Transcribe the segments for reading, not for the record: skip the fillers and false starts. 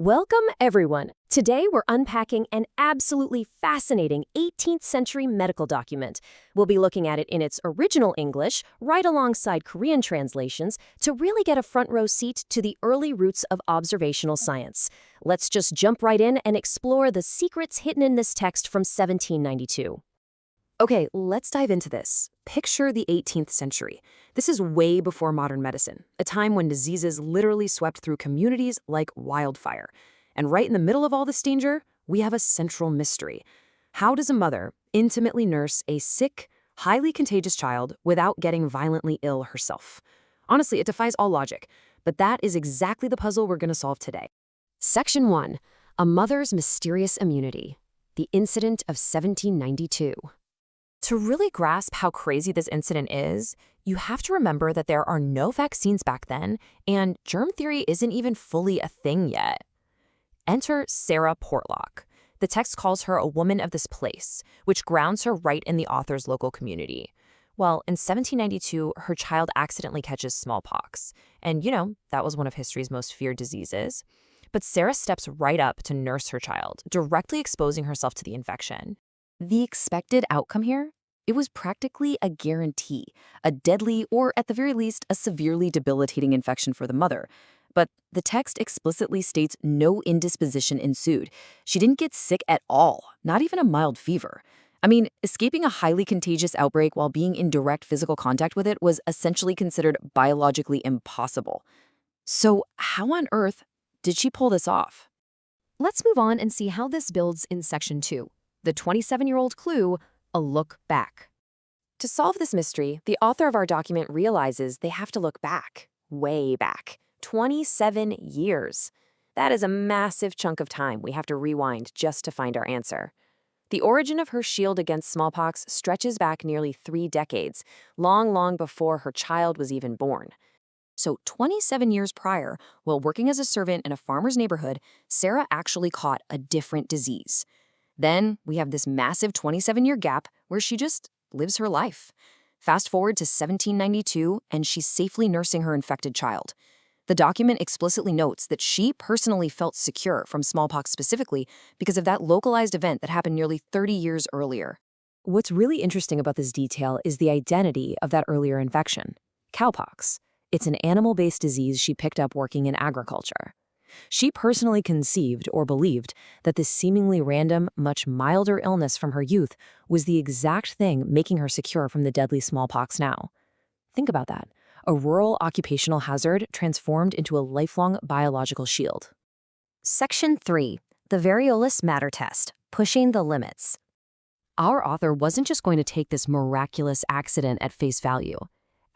Welcome, everyone. Today, we're unpacking an absolutely fascinating 18th century medical document. We'll be looking at it in its original English, right alongside Korean translations, to really get a front row seat to the early roots of observational science. Let's just jump right in and explore the secrets hidden in this text from 1792. Okay, let's dive into this. Picture the 18th century. This is way before modern medicine, a time when diseases literally swept through communities like wildfire. And right in the middle of all this danger, we have a central mystery. How does a mother intimately nurse a sick, highly contagious child without getting violently ill herself? Honestly, it defies all logic, but that is exactly the puzzle we're going to solve today. Section 1. A Mother's Mysterious Immunity. The Incident of 1792. To really grasp how crazy this incident is, you have to remember that there are no vaccines back then, and germ theory isn't even fully a thing yet. Enter Sarah Portlock. The text calls her a woman of this place, which grounds her right in the author's local community. Well, in 1792, her child accidentally catches smallpox, and that was one of history's most feared diseases. But Sarah steps right up to nurse her child, directly exposing herself to the infection. The expected outcome here? It was practically a guarantee, a deadly or at the very least a severely debilitating infection for the mother. But the text explicitly states no indisposition ensued. She didn't get sick at all, not even a mild fever. I mean, escaping a highly contagious outbreak while being in direct physical contact with it was essentially considered biologically impossible. So how on earth did she pull this off? Let's move on and see how this builds in Section 2. The 27-year-old clue, a look back. To solve this mystery, the author of our document realizes they have to look back, way back, 27 years. That is a massive chunk of time we have to rewind just to find our answer. The origin of her shield against smallpox stretches back nearly 3 decades, long before her child was even born. So 27 years prior, while working as a servant in a farmer's neighborhood, Sarah actually caught a different disease. Then we have this massive 27-year gap where she just lives her life. Fast forward to 1792, and she's safely nursing her infected child. The document explicitly notes that she personally felt secure from smallpox specifically because of that localized event that happened nearly 30 years earlier. What's really interesting about this detail is the identity of that earlier infection, cowpox. It's an animal-based disease she picked up working in agriculture. She personally conceived or believed that this seemingly random, much milder illness from her youth was the exact thing making her secure from the deadly smallpox now. Think about that. A rural occupational hazard transformed into a lifelong biological shield. Section 3. The Variolous Matter Test, Pushing the Limits. Our author wasn't just going to take this miraculous accident at face value.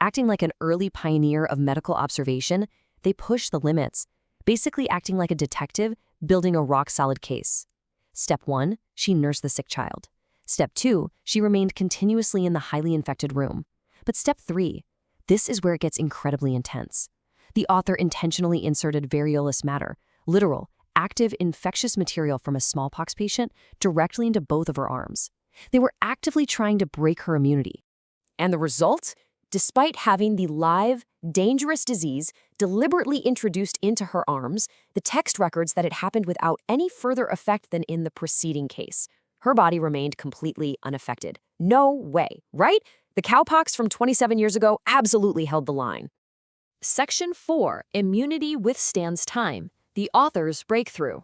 Acting like an early pioneer of medical observation, they pushed the limits, basically acting like a detective, building a rock-solid case. Step 1, she nursed the sick child. Step 2, she remained continuously in the highly infected room. But Step 3, this is where it gets incredibly intense. The author intentionally inserted variolous matter, literal, active infectious material from a smallpox patient, directly into both of her arms. They were actively trying to break her immunity. And the result? Despite having the live, dangerous disease deliberately introduced into her arms, the text records that it happened without any further effect than in the preceding case. Her body remained completely unaffected. No way, right? The cowpox from 27 years ago absolutely held the line. Section 4. Immunity withstands time. The author's breakthrough.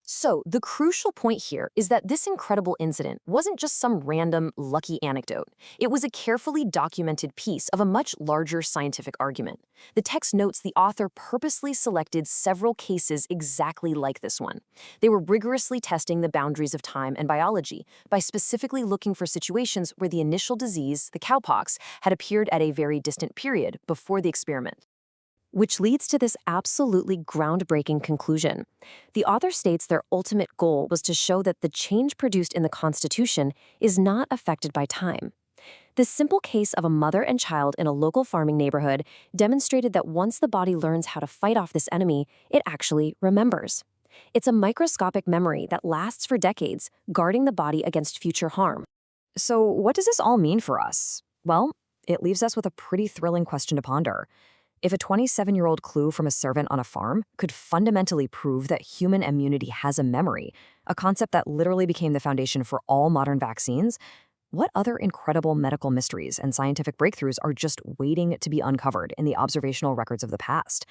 So, the crucial point here is that this incredible incident wasn't just some random, lucky anecdote. It was a carefully documented piece of a much larger scientific argument. The text notes the author purposely selected several cases exactly like this one. They were rigorously testing the boundaries of time and biology by specifically looking for situations where the initial disease, the cowpox, had appeared at a very distant period before the experiment. Which leads to this absolutely groundbreaking conclusion. The author states their ultimate goal was to show that the change produced in the Constitution is not affected by time. This simple case of a mother and child in a local farming neighborhood demonstrated that once the body learns how to fight off this enemy, it actually remembers. It's a microscopic memory that lasts for decades, guarding the body against future harm. So what does this all mean for us? Well, it leaves us with a pretty thrilling question to ponder. If a 27-year-old clue from a servant on a farm could fundamentally prove that human immunity has a memory, a concept that literally became the foundation for all modern vaccines, what other incredible medical mysteries and scientific breakthroughs are just waiting to be uncovered in the observational records of the past?